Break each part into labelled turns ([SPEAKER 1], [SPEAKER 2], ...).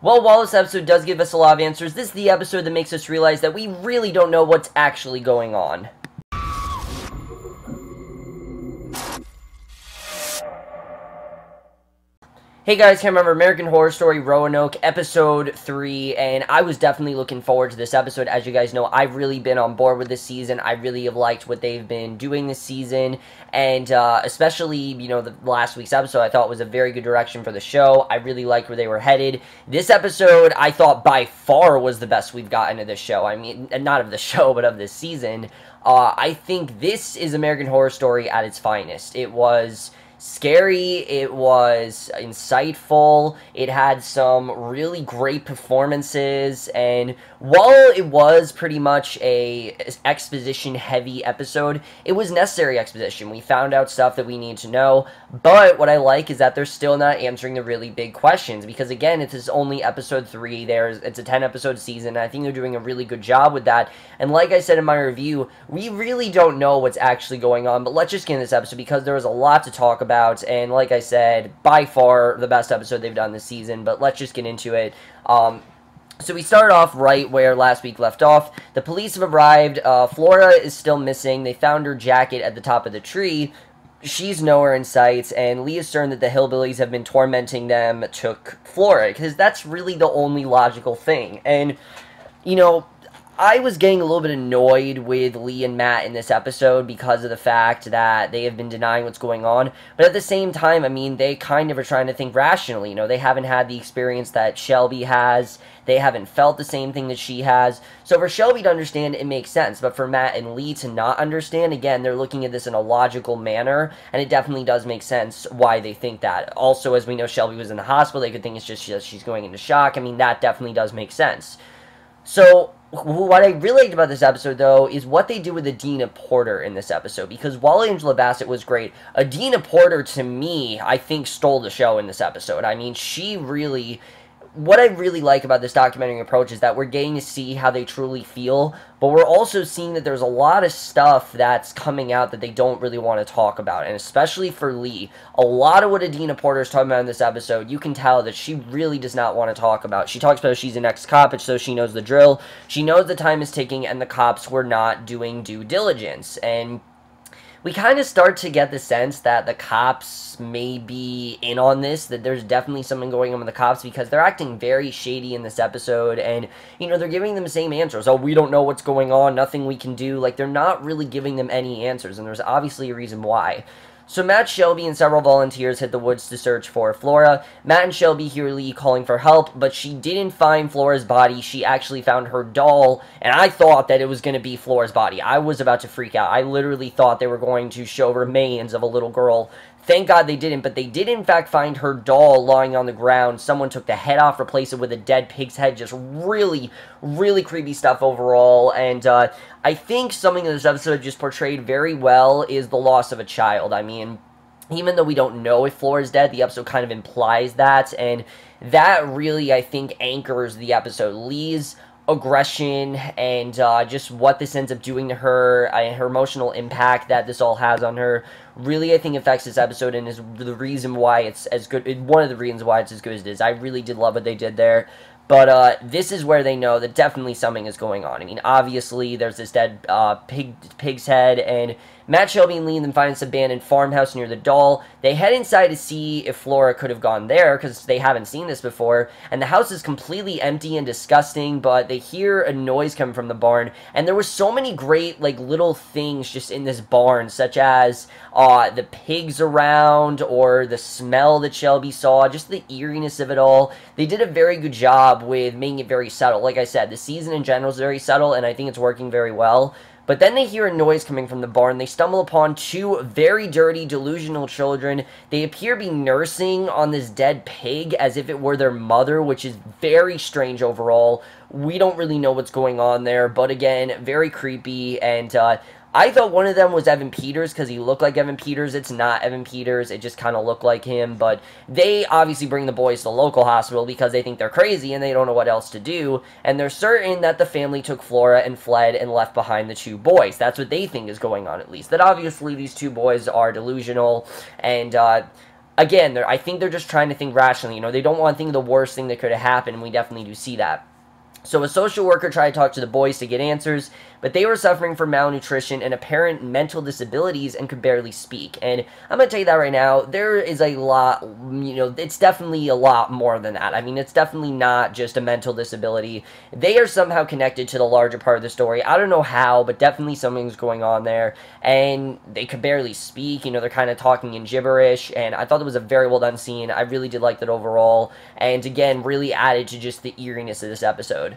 [SPEAKER 1] Well, while this episode does give us a lot of answers, this is the episode that makes us realize that we really don't know what's actually going on. Hey guys, can't remember American Horror Story Roanoke, episode 3, and I was definitely looking forward to this episode. As you guys know, I've really been on board with this season. I really have liked what they've been doing this season, and especially, you know, the last week's episode I thought was a very good direction for the show. I really liked where they were headed. This episode, I thought by far was the best we've gotten of this show. I mean, not of the show, but of this season. I think this is American Horror Story at its finest. It was scary, it was insightful, it had some really great performances, and while it was pretty much a exposition-heavy episode, it was necessary exposition. We found out stuff that we need to know, but what I like is that they're still not answering the really big questions, because again, it's only episode 3, it's a 10-episode season, and I think they're doing a really good job with that, and like I said in my review, we really don't know what's actually going on, but let's just get in this episode, because there was a lot to talk about, and like I said, by far the best episode they've done this season, but let's just get into it. So we started off right where last week left off. The police have arrived. Flora is still missing. They found her jacket at the top of the tree. She's nowhere in sight, and Lee is certain that the hillbillies have been tormenting them, took Flora, because that's really the only logical thing. And, you know, I was getting a little bit annoyed with Lee and Matt in this episode because of the fact that they have been denying what's going on, but at the same time, I mean, they kind of are trying to think rationally. You know, they haven't had the experience that Shelby has, they haven't felt the same thing that she has, so for Shelby to understand, it makes sense, but for Matt and Lee to not understand, again, they're looking at this in a logical manner, and it definitely does make sense why they think that. Also, as we know, Shelby was in the hospital, they could think it's just she's going into shock. I mean, that definitely does make sense. So what I really liked about this episode, though, is what they do with Adina Porter in this episode, because while Angela Bassett was great, Adina Porter, to me, I think stole the show in this episode. I mean, she really... What I really like about this documentary approach is that we're getting to see how they truly feel, but we're also seeing that there's a lot of stuff that's coming out that they don't really want to talk about, and especially for Lee, a lot of what Adina Porter is talking about in this episode, you can tell that she really does not want to talk about. She talks about she's an ex-cop, so she knows the drill, she knows the time is ticking, and the cops were not doing due diligence, and we kind of start to get the sense that the cops may be in on this, that there's definitely something going on with the cops, because they're acting very shady in this episode, and, you know, they're giving them the same answers. Oh, we don't know what's going on, nothing we can do. Like, they're not really giving them any answers, and there's obviously a reason why. So Matt, Shelby, and several volunteers hit the woods to search for Flora. Matt and Shelby hear Lee calling for help, but she didn't find Flora's body. She actually found her doll, and I thought that it was going to be Flora's body. I was about to freak out. I literally thought they were going to show remains of a little girl. Thank God they didn't, but they did in fact find her doll lying on the ground. Someone took the head off, replaced it with a dead pig's head. Just really, really creepy stuff overall. And I think something in this episode just portrayed very well is the loss of a child. I mean, even though we don't know if Flora's dead, the episode kind of implies that. And that really, I think, anchors the episode. Lee's aggression and just what this ends up doing to her, her emotional impact that this all has on her, really I think affects this episode and is the reason why it's as good, one of the reasons why it's as good as it is. I really did love what they did there. But this is where they know that definitely something is going on. I mean, obviously, there's this dead pig's head, and Matt, Shelby, and Lee then find this abandoned farmhouse near the doll. They head inside to see if Flora could have gone there, because they haven't seen this before, and the house is completely empty and disgusting, but they hear a noise coming from the barn, and there were so many great, like, little things just in this barn, such as the pigs around, or the smell that Shelby saw, just the eeriness of it all. They did a very good job with making it very subtle. Like I said, the season in general is very subtle, and I think it's working very well. But then they hear a noise coming from the barn. They stumble upon two very dirty, delusional children. They appear to be nursing on this dead pig as if it were their mother, which is very strange overall. We don't really know what's going on there, but again, very creepy, and I thought one of them was Evan Peters because he looked like Evan Peters. It's not Evan Peters. It just kind of looked like him. But they obviously bring the boys to the local hospital because they think they're crazy and they don't know what else to do. And they're certain that the family took Flora and fled and left behind the two boys. That's what they think is going on, at least. That obviously these two boys are delusional. And again, I think they're just trying to think rationally. You know, they don't want to think of the worst thing that could have happened, and we definitely do see that. So a social worker tried to talk to the boys to get answers, but they were suffering from malnutrition and apparent mental disabilities and could barely speak. And I'm going to tell you that right now, there is a lot, you know, it's definitely a lot more than that. I mean, it's definitely not just a mental disability. They are somehow connected to the larger part of the story. I don't know how, but definitely something's going on there. And they could barely speak, you know, they're kind of talking in gibberish, and I thought it was a very well done scene. I really did like that overall, and again, really added to just the eeriness of this episode.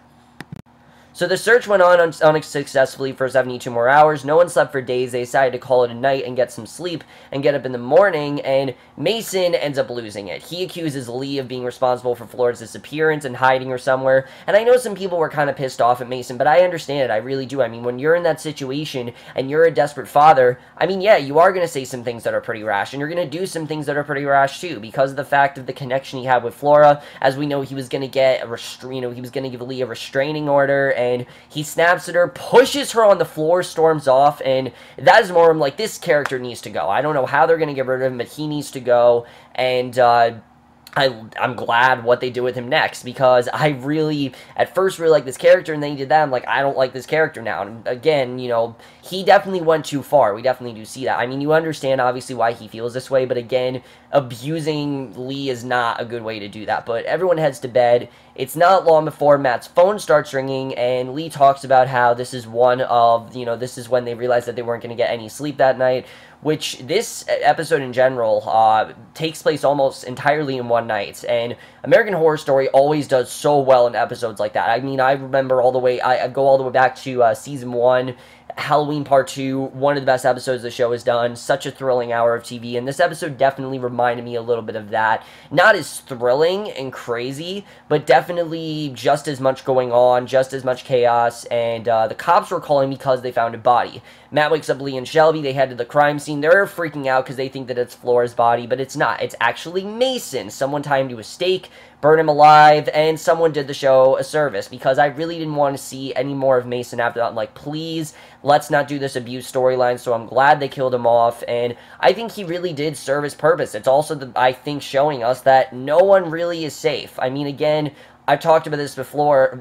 [SPEAKER 1] So the search went on unsuccessfully for 72 more hours. No one slept for days. They decided to call it a night and get some sleep and get up in the morning, and Mason ends up losing it. He accuses Lee of being responsible for Flora's disappearance and hiding her somewhere, and I know some people were kind of pissed off at Mason, but I understand it. I really do. I mean, when you're in that situation and you're a desperate father, I mean, yeah, you are going to say some things that are pretty rash, and you're going to do some things that are pretty rash too, because of the fact of the connection he had with Flora. As we know, he was going to get he was going to give Lee a restraining order, and he snaps at her, pushes her on the floor, storms off, and that is more, I'm like, this character needs to go. I don't know how they're going to get rid of him, but he needs to go, and I'm glad what they do with him next, because I really, at first, really liked this character, and then he did that, I'm like, I don't like this character now, and again, you know, he definitely went too far. We definitely do see that. I mean, you understand, obviously, why he feels this way, but again, abusing Lee is not a good way to do that. But everyone heads to bed. It's not long before Matt's phone starts ringing, and Lee talks about how this is one of, you know, this is when they realized that they weren't going to get any sleep that night, which this episode in general takes place almost entirely in one night, and American Horror Story always does so well in episodes like that. I mean, I remember all the way, I go all the way back to Season 1, Halloween Part 2, one of the best episodes the show has done, such a thrilling hour of TV, and this episode definitely reminded me a little bit of that. Not as thrilling and crazy, but definitely just as much going on, just as much chaos, and the cops were calling because they found a body. Matt wakes up Lee and Shelby, they head to the crime scene, they're freaking out because they think that it's Flora's body, but it's not. It's actually Mason. Someone tied him to a stake, burned him alive, and someone did the show a service, because I really didn't want to see any more of Mason after that. I'm like, please, let's not do this abuse storyline, so I'm glad they killed him off, and I think he really did serve his purpose. It's also, I think, showing us that no one really is safe. I mean, again, I've talked about this before,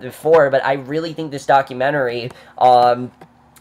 [SPEAKER 1] but I really think this documentary,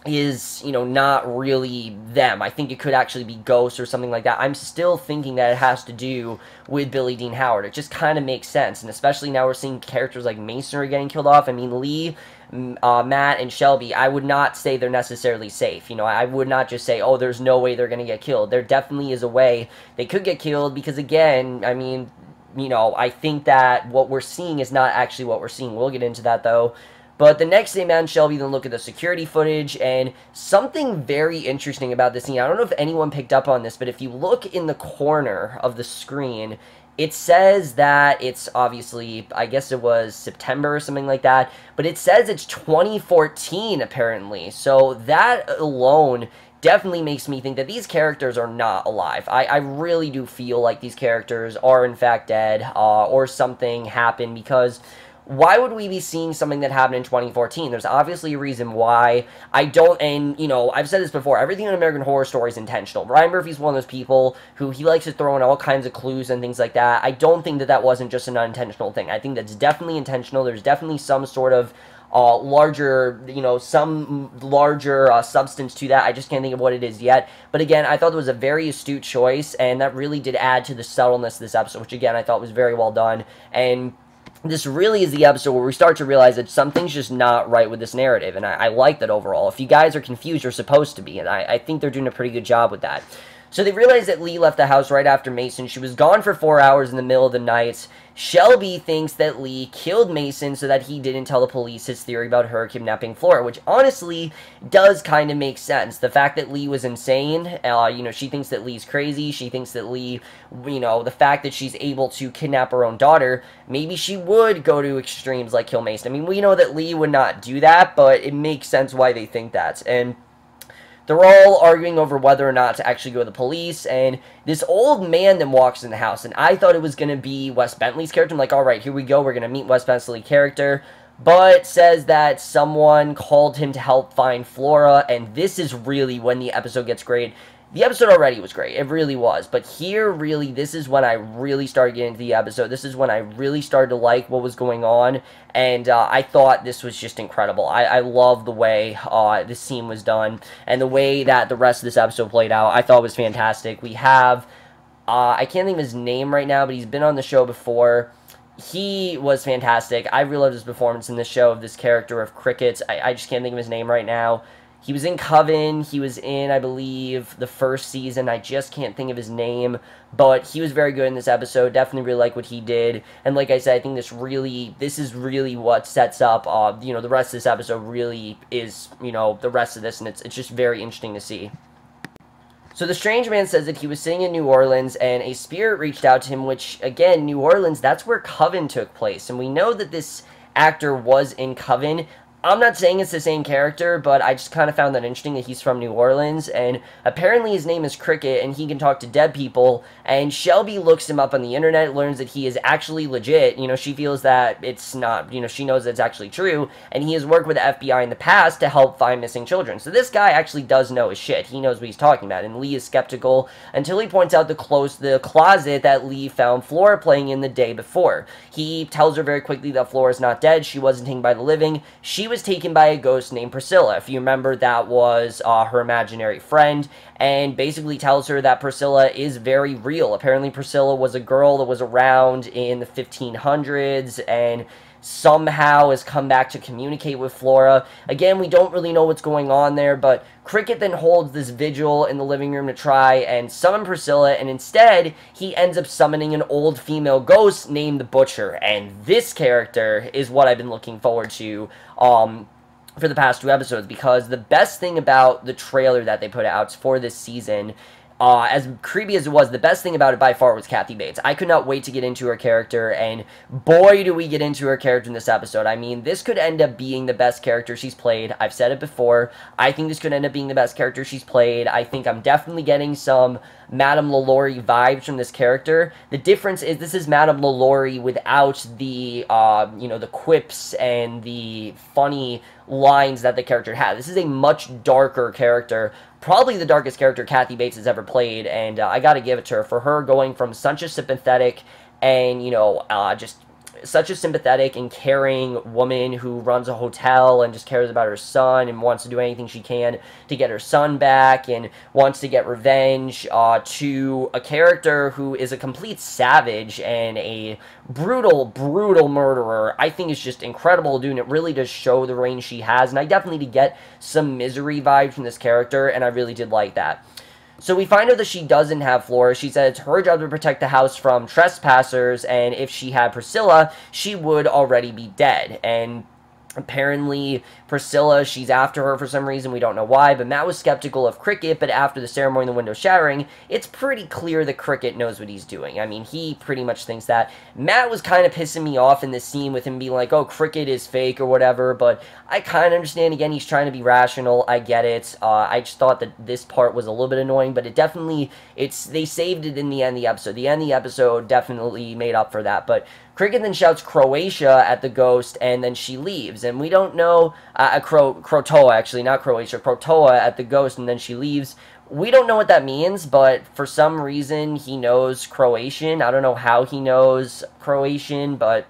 [SPEAKER 1] is, you know, not really them. I think it could actually be ghosts or something like that. I'm still thinking that it has to do with Billy Dean Howard. It just kind of makes sense, and especially now we're seeing characters like Masonry getting killed off. I mean, Lee, Matt, and Shelby, I would not say they're necessarily safe. You know, I would not just say, oh, there's no way they're going to get killed. There definitely is a way they could get killed, because, again, I mean, you know, I think that what we're seeing is not actually what we're seeing. We'll get into that, though. But the next day, Matt and Shelby then look at the security footage, and something very interesting about this scene, I don't know if anyone picked up on this, but if you look in the corner of the screen, it says that it's obviously, I guess it was September or something like that, but it says it's 2014, apparently. So that alone definitely makes me think that these characters are not alive. I really do feel like these characters are, in fact, dead, or something happened, because why would we be seeing something that happened in 2014? There's obviously a reason why. I don't, and, you know, I've said this before, everything in American Horror Story is intentional. Ryan Murphy's one of those people who he likes to throw in all kinds of clues and things like that. I don't think that that wasn't just an unintentional thing. I think that's definitely intentional. There's definitely some sort of larger, you know, some larger substance to that. I just can't think of what it is yet. But again, I thought it was a very astute choice, and that really did add to the subtleness of this episode, which again, I thought was very well done. And this really is the episode where we start to realize that something's just not right with this narrative, and I like that overall. If you guys are confused, you're supposed to be, and I think they're doing a pretty good job with that. So they realize that Lee left the house right after Mason. She was gone for 4 hours in the middle of the night. Shelby thinks that Lee killed Mason so that he didn't tell the police his theory about her kidnapping Flora, which honestly does kind of make sense. The fact that Lee was insane, you know, she thinks that Lee's crazy. She thinks that Lee, you know, the fact that she's able to kidnap her own daughter, maybe she would go to extremes like kill Mason. I mean, we know that Lee would not do that, but it makes sense why they think that. And they're all arguing over whether or not to actually go to the police, and this old man then walks in the house, and I thought it was going to be Wes Bentley's character. I'm like, alright, here we go, we're going to meet Wes Bentley's character, but says that someone called him to help find Flora, and this is really when the episode gets great. the episode already was great. It really was. But here, really, this is when I really started getting into the episode. This is when I really started to like what was going on. And I thought this was just incredible. I love the way this scene was done. And the way that the rest of this episode played out, I thought was fantastic. We have, I can't think of his name right now, but he's been on the show before. He was fantastic. I really loved his performance in this show of this character of Cricket. I just can't think of his name right now. He was in Coven. He was in, I believe, the first season. I just can't think of his name. But he was very good in this episode. Definitely really like what he did. And like I said, I think this is really what sets up, the rest of this episode really is, the rest of this. And it's just very interesting to see. So the strange man says that he was sitting in New Orleans and a spirit reached out to him, which, again, New Orleans, that's where Coven took place. And we know that this actor was in Coven. I'm not saying it's the same character, but I just kind of found that interesting that he's from New Orleans, and apparently his name is Cricket, and he can talk to dead people, and Shelby looks him up on the internet, learns that he is actually legit. She feels that it's not, she knows that it's actually true, and he has worked with the FBI in the past to help find missing children. So this guy actually does know his shit. He knows what he's talking about, and Lee is skeptical until he points out the closet that Lee found Flora playing in the day before. He tells her very quickly that Flora is not dead. She wasn't taken by the living. She was taken by a ghost named Priscilla. If you remember, that was her imaginary friend, and basically tells her that Priscilla is very real. Apparently Priscilla was a girl that was around in the 1500s and somehow has come back to communicate with Flora. Again, we don't really know what's going on there, but Cricket then holds this vigil in the living room to try and summon Priscilla, and instead, he ends up summoning an old female ghost named the Butcher, and this character is what I've been looking forward to, for the past 2 episodes, because the best thing about the trailer that they put out for this season, as creepy as it was, the best thing about it by far was Kathy Bates. I could not wait to get into her character, and boy do we get into her character in this episode. I mean, this could end up being the best character she's played. I've said it before. I think this could end up being the best character she's played. I think I'm definitely getting some Madame LaLaurie vibes from this character. The difference is this is Madame LaLaurie without the, the quips and the funny lines that the character had. This is a much darker character, probably the darkest character Kathy Bates has ever played, and I gotta give it to her for her going from such a sympathetic and, just such a sympathetic and caring woman who runs a hotel and just cares about her son and wants to do anything she can to get her son back and wants to get revenge, to a character who is a complete savage and a brutal, brutal murderer. I think it's just incredible, dude, and it really does show the range she has, and I definitely did get some Misery vibes from this character, and I really did like that. So we find out that she doesn't have Flora. She said it's her job to protect the house from trespassers, and if she had Priscilla, she would already be dead. And apparently, Priscilla, she's after her for some reason, we don't know why, but Matt was skeptical of Cricket, but after the ceremony and the window shattering, it's pretty clear that Cricket knows what he's doing. I mean, he pretty much thinks that. Matt was kind of pissing me off in this scene with him being like, oh, Cricket is fake or whatever, but I kind of understand. Again, he's trying to be rational. I get it. I just thought that this part was a little bit annoying, but it definitely, they saved it in the end of the episode. The end of the episode definitely made up for that, but Cricket then shouts Croatia at the ghost, and then she leaves. And we don't know, Crotoa, actually, not Croatia, Crotoa at the ghost, and then she leaves. We don't know what that means, but for some reason, he knows Croatian. I don't know how he knows Croatian, but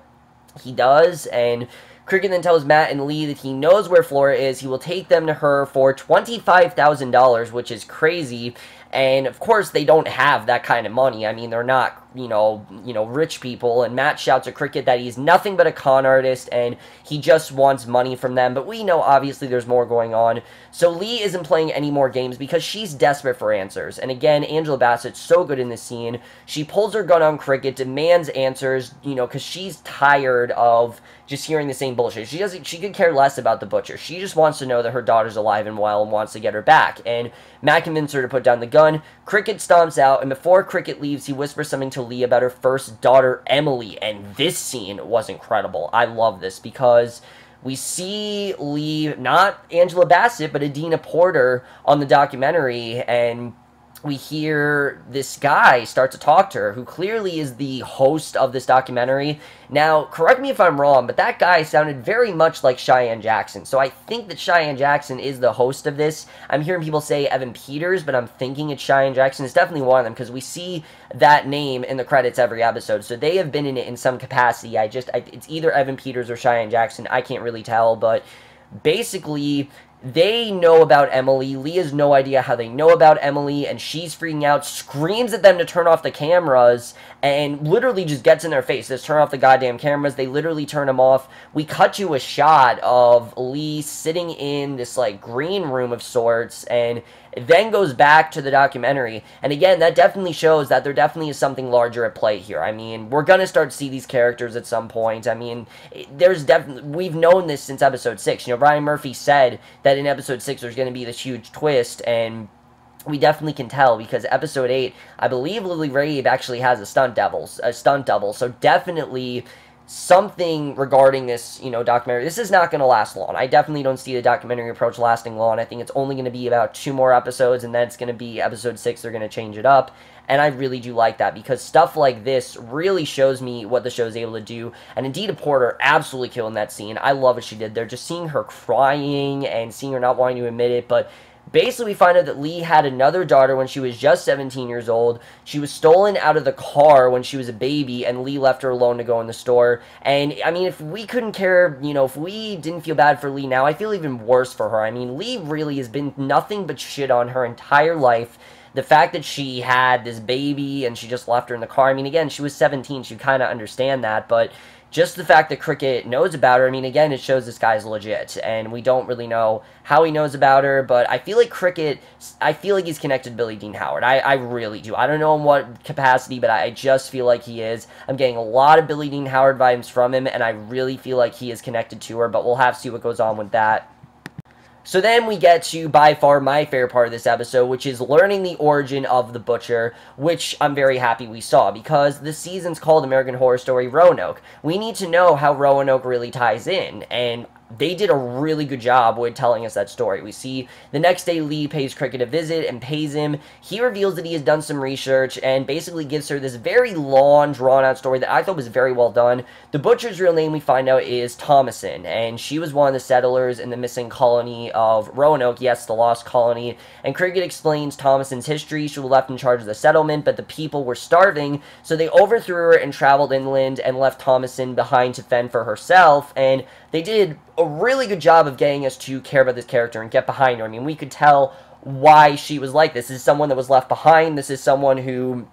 [SPEAKER 1] he does, and Cricket then tells Matt and Lee that he knows where Flora is. He will take them to her for $25,000, which is crazy. And, of course, they don't have that kind of money. I mean, they're not, rich people. And Matt shouts at Cricket that he's nothing but a con artist, and he just wants money from them. But we know, obviously, there's more going on. So Lee isn't playing any more games because she's desperate for answers. And, again, Angela Bassett's so good in this scene. She pulls her gun on Cricket, demands answers, because she's tired of just hearing the same bullshit. She could care less about the Butcher. She just wants to know that her daughter's alive and well and wants to get her back. And Matt convinced her to put down the gun. Cricket stomps out, and before Cricket leaves, he whispers something to Lee about her first daughter, Emily. And this scene was incredible. I love this because we see Lee, not Angela Bassett, but Adina Porter on the documentary, and we hear this guy start to talk to her, who clearly is the host of this documentary. Now, correct me if I'm wrong, but that guy sounded very much like Cheyenne Jackson. So I think that Cheyenne Jackson is the host of this. I'm hearing people say Evan Peters, but I'm thinking it's Cheyenne Jackson. It's definitely one of them, because we see that name in the credits every episode. So they have been in it in some capacity. It's either Evan Peters or Cheyenne Jackson. I can't really tell, but basically, they know about Emily. Lee has no idea how they know about Emily, and she's freaking out, screams at them to turn off the cameras, and literally just gets in their face. Says, turn off the goddamn cameras. They literally turn them off. We cut to a shot of Lee sitting in this, like, green room of sorts, and it then goes back to the documentary. And again, that definitely shows that there definitely is something larger at play here. I mean, we're going to start to see these characters at some point. I mean, there's definitely, we've known this since episode 6. You know, Ryan Murphy said that in episode 6 there's going to be this huge twist, and we definitely can tell, because episode 8, I believe Lily Rabe actually has a stunt double. So definitely something regarding this, you know, documentary. This is not going to last long. I definitely don't see the documentary approach lasting long. I think it's only going to be about 2 more episodes, and then it's going to be episode 6. They're going to change it up, and I really do like that, because stuff like this really shows me what the show is able to do. And Adita Porter absolutely killing that scene. I love what she did there. Just seeing her crying and seeing her not wanting to admit it, but basically, we find out that Lee had another daughter when she was just 17 years old. She was stolen out of the car when she was a baby, and Lee left her alone to go in the store. And, I mean, if we couldn't care, you know, if we didn't feel bad for Lee now, I feel even worse for her. I mean, Lee really has been nothing but shit on her entire life. The fact that she had this baby and she just left her in the car, I mean, again, she was 17, she kind of understand that, but just the fact that Cricket knows about her, I mean, again, it shows this guy's legit, and we don't really know how he knows about her, but I feel like Cricket, I feel like he's connected to Billie Dean Howard. I really do. I don't know in what capacity, but I just feel like he is. I'm getting a lot of Billie Dean Howard vibes from him, and I really feel like he is connected to her, but we'll have to see what goes on with that. So then we get to, by far, my favorite part of this episode, which is learning the origin of the Butcher, which I'm very happy we saw, because the season's called American Horror Story Roanoke. We need to know how Roanoke really ties in, and they did a really good job with telling us that story. We see the next day Lee pays Cricket a visit and pays him. He reveals that he has done some research and basically gives her this very long, drawn-out story that I thought was very well done. The Butcher's real name, we find out, is Thomason, and she was one of the settlers in the missing colony of Roanoke, yes, the lost colony. And Cricket explains Thomason's history. She was left in charge of the settlement, but the people were starving, so they overthrew her and traveled inland and left Thomason behind to fend for herself, and they did a really good job of getting us to care about this character and get behind her. I mean, we could tell why she was like this. This is someone that was left behind. This is someone who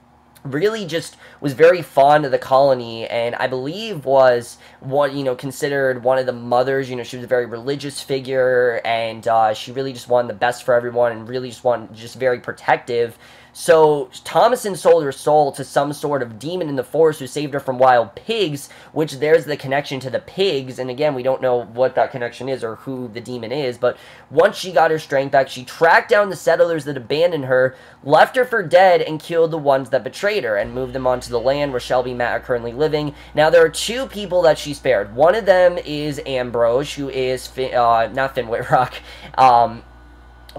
[SPEAKER 1] really just was very fond of the colony, and I believe was what, you know, considered one of the mothers. You know, she was a very religious figure, and she really just wanted the best for everyone, and really just very protective. So Thomason sold her soul to some sort of demon in the forest who saved her from wild pigs, which there's the connection to the pigs, and again, we don't know what that connection is or who the demon is, but once she got her strength back, she tracked down the settlers that abandoned her, left her for dead, and killed the ones that betrayed her, and moved them onto the land where Shelby and Matt are currently living. Now, there are 2 people that she spared. One of them is Ambrose, who is, not Finn Whitrock,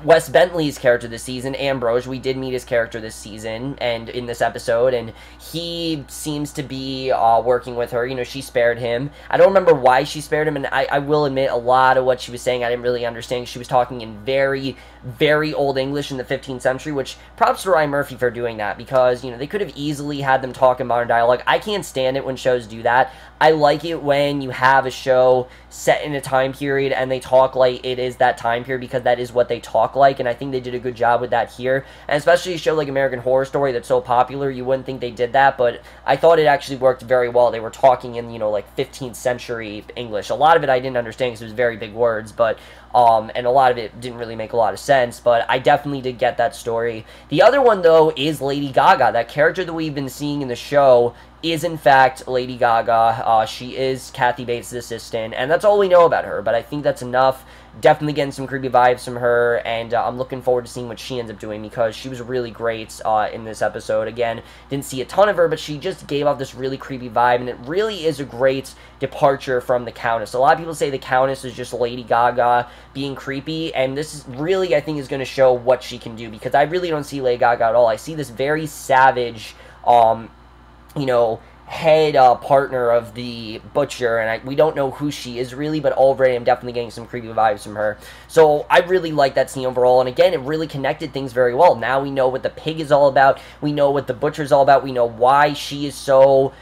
[SPEAKER 1] Wes Bentley's character this season, Ambrose. We did meet his character this season and in this episode, and he seems to be working with her. You know, she spared him. I don't remember why she spared him, and I will admit a lot of what she was saying I didn't really understand. She was talking in very, very old English in the 15th century, which props to Ryan Murphy for doing that, because, you know, they could have easily had them talk in modern dialogue. I can't stand it when shows do that. I like it when you have a show set in a time period and they talk like it is that time period, because that is what they talk like, and I think they did a good job with that here. And especially a show like American Horror Story that's so popular, you wouldn't think they did that, but I thought it actually worked very well. They were talking in, you know, like 15th century English. A lot of it I didn't understand because it was very big words, but and a lot of it didn't really make a lot of sense, but I definitely did get that story. The other one, though, is Lady Gaga. That character that we've been seeing in the show is in fact Lady Gaga. She is Kathy Bates' assistant, and that's all we know about her, but I think that's enough. Definitely getting some creepy vibes from her, and I'm looking forward to seeing what she ends up doing, because she was really great in this episode. Again, didn't see a ton of her, but she just gave off this really creepy vibe, and it really is a great departure from the Countess. A lot of people say the Countess is just Lady Gaga being creepy, and this is really, I think, is going to show what she can do, because I really don't see Lady Gaga at all. I see this very savage, you know, head partner of the Butcher, and we don't know who she is really, but already I'm definitely getting some creepy vibes from her. So I really like that scene overall, and again, it really connected things very well. Now we know what the pig is all about, we know what the Butcher's all about, we know why she is so,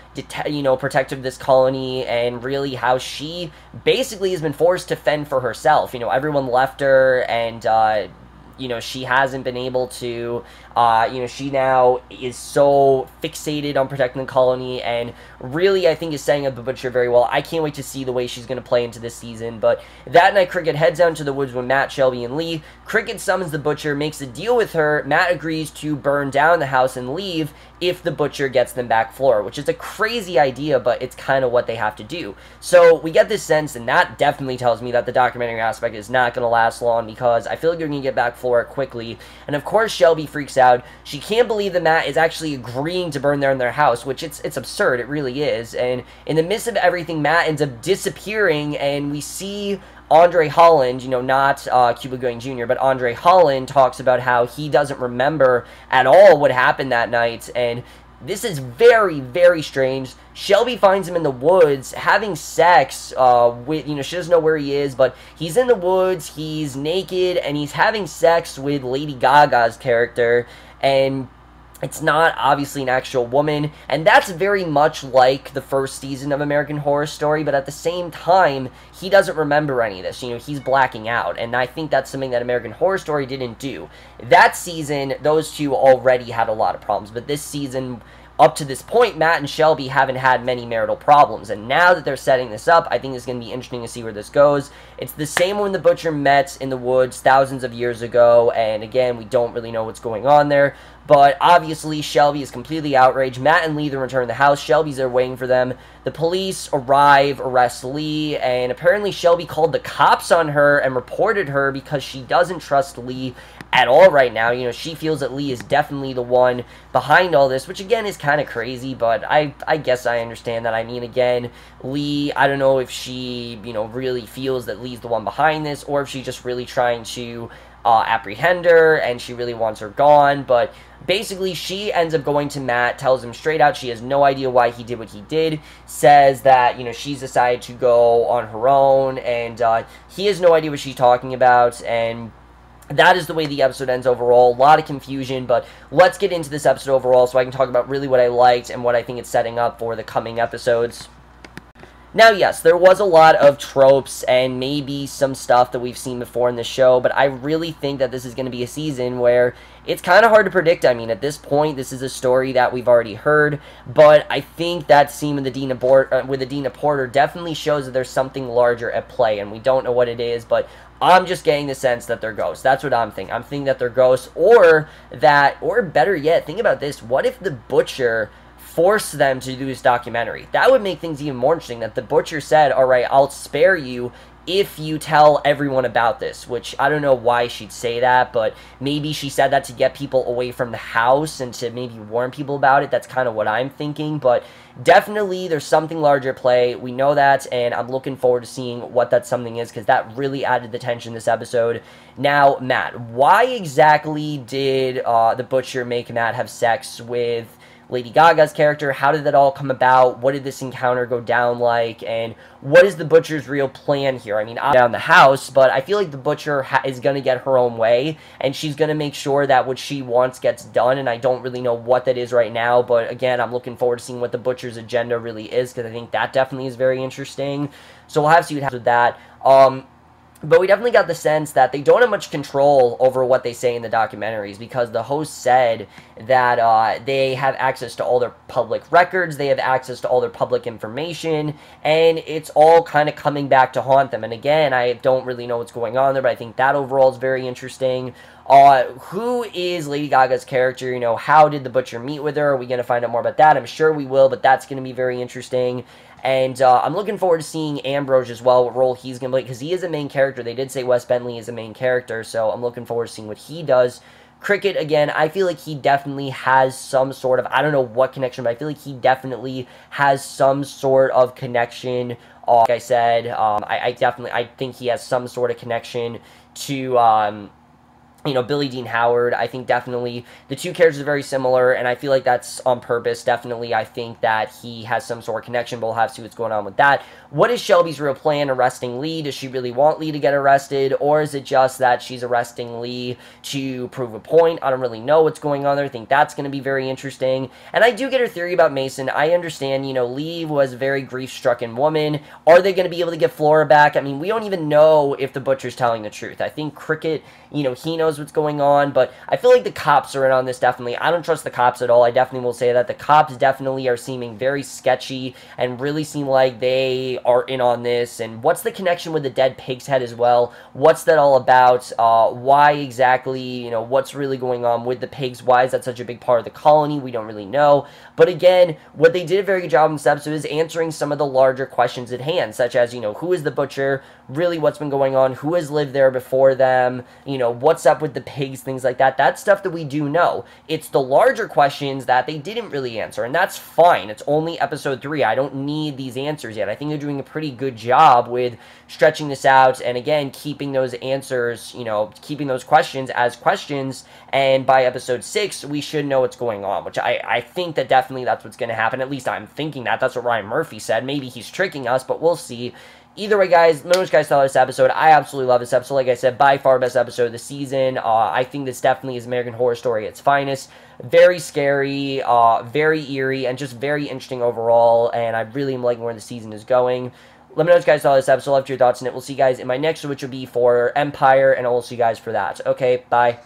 [SPEAKER 1] you know, protective of this colony, and really how she basically has been forced to fend for herself. You know, everyone left her, and you know, she hasn't been able to, you know, she now is so fixated on protecting the colony, and really, I think, is setting up the Butcher very well. I can't wait to see the way she's going to play into this season. But that night, Cricket heads down to the woods with Matt, Shelby, and Lee. Cricket summons the Butcher, makes a deal with her. Matt agrees to burn down the house and leave if the Butcher gets them back floor, which is a crazy idea, but it's kind of what they have to do. So we get this sense, and that definitely tells me that the documentary aspect is not going to last long, because I feel like they're going to get back floor quickly. And of course, Shelby freaks out. She can't believe that Matt is actually agreeing to burn down their house, which it's absurd. It really is. And in the midst of everything, Matt ends up disappearing, and we see André Holland, you know, not Cuba Gooding Jr., but André Holland talks about how he doesn't remember at all what happened that night, and this is very, very strange. Shelby finds him in the woods having sex with, you know, she doesn't know where he is, but he's in the woods, he's naked, and he's having sex with Lady Gaga's character, and it's not obviously an actual woman, and that's very much like the first season of American Horror Story, but at the same time, he doesn't remember any of this. You know, he's blacking out, and I think that's something that American Horror Story didn't do. That season, those two already had a lot of problems, but this season, up to this point, Matt and Shelby haven't had many marital problems, and now that they're setting this up, I think it's going to be interesting to see where this goes. It's the same when the Butcher met in the woods thousands of years ago, and again, we don't really know what's going on there, but obviously Shelby is completely outraged. Matt and Lee then return to the house. Shelby's there waiting for them. The police arrive, arrest Lee, and apparently Shelby called the cops on her and reported her because she doesn't trust Lee at all right now. You know, she feels that Lee is definitely the one behind all this, which again is kind of crazy, but I guess I understand that. I mean, again, Lee, I don't know if she, you know, really feels that Lee's the one behind this, or if she's just really trying to apprehend her, and she really wants her gone, but basically she ends up going to Matt, tells him straight out she has no idea why he did what he did, says that, you know, she's decided to go on her own, and he has no idea what she's talking about, and that is the way the episode ends overall. A lot of confusion, but let's get into this episode overall so I can talk about really what I liked and what I think it's setting up for the coming episodes. Now, yes, there was a lot of tropes and maybe some stuff that we've seen before in the show, but I really think that this is going to be a season where it's kind of hard to predict. I mean, at this point, this is a story that we've already heard, but I think that scene with the Dina Porter definitely shows that there's something larger at play, and we don't know what it is, but I'm just getting the sense that they're ghosts. That's what I'm thinking. I'm thinking that they're ghosts, or better yet, think about this. What if the Butcher force them to do this documentary? That would make things even more interesting, that the Butcher said, alright, I'll spare you if you tell everyone about this, which I don't know why she'd say that, but maybe she said that to get people away from the house and to maybe warn people about it. That's kind of what I'm thinking, but definitely there's something larger at play. We know that, and I'm looking forward to seeing what that something is, because that really added the tension this episode. Now, Matt, why exactly did the Butcher make Matt have sex with Lady Gaga's character? How did that all come about? What did this encounter go down like? And what is the Butcher's real plan here? I mean, I'm down the house, but I feel like the Butcher is going to get her own way, and she's going to make sure that what she wants gets done, and I don't really know what that is right now, but again, I'm looking forward to seeing what the Butcher's agenda really is, because I think that definitely is very interesting. So we'll have to see what happens with that. But we definitely got the sense that they don't have much control over what they say in the documentaries, because the host said that they have access to all their public records, they have access to all their public information, and it's all kind of coming back to haunt them. And again, I don't really know what's going on there, but I think that overall is very interesting. Who is Lady Gaga's character? You know, how did the Butcher meet with her? Are we going to find out more about that? I'm sure we will, but that's going to be very interesting. And I'm looking forward to seeing Ambrose as well, what role he's going to play, because he is a main character. They did say Wes Bentley is a main character, so I'm looking forward to seeing what he does. Cricket, again, I feel like he definitely has some sort of, I don't know what connection, but I feel like he definitely has some sort of connection. Like I said, I think he has some sort of connection to, you know, Billy Dean Howard. I think definitely the two characters are very similar, and I feel like that's on purpose. Definitely, I think that he has some sort of connection, but we'll have to see what's going on with that. What is Shelby's real plan arresting Lee? Does she really want Lee to get arrested, or is it just that she's arresting Lee to prove a point? I don't really know what's going on there. I think that's going to be very interesting. And I do get her theory about Mason. I understand, you know, Lee was a very grief-stricken woman. Are they going to be able to get Flora back? I mean, we don't even know if the Butcher's telling the truth. I think Cricket, you know, he knows what's going on, but I feel like the cops are in on this, definitely. I don't trust the cops at all. I definitely will say that. The cops definitely are seeming very sketchy and really seem like they are in on this. And what's the connection with the dead pig's head as well? What's that all about? Why exactly, you know, what's really going on with the pigs? Why is that such a big part of the colony? We don't really know. But again, what they did a very good job in this episode is answering some of the larger questions at hand, such as, you know, who is the Butcher? Really, what's been going on? Who has lived there before them? You know, what's up with the pigs? Things like that. That's stuff that we do know. It's the larger questions that they didn't really answer, and that's fine. It's only episode 3. I don't need these answers yet. I think they're doing a pretty good job with stretching this out, and again, keeping those answers, you know, keeping those questions as questions, and by episode 6, we should know what's going on, which I think that definitely that's what's going to happen. At least I'm thinking that. That's what Ryan Murphy said. Maybe he's tricking us, but we'll see. Either way, guys, let me know what you guys thought of this episode. I absolutely love this episode. Like I said, by far best episode of the season. I think this definitely is American Horror Story at its finest. Very scary, very eerie, and just very interesting overall. And I really am liking where the season is going. Let me know what you guys thought of this episode. Love your thoughts on it. We'll see you guys in my next one, which will be for Empire, and I will see you guys for that. Okay, bye.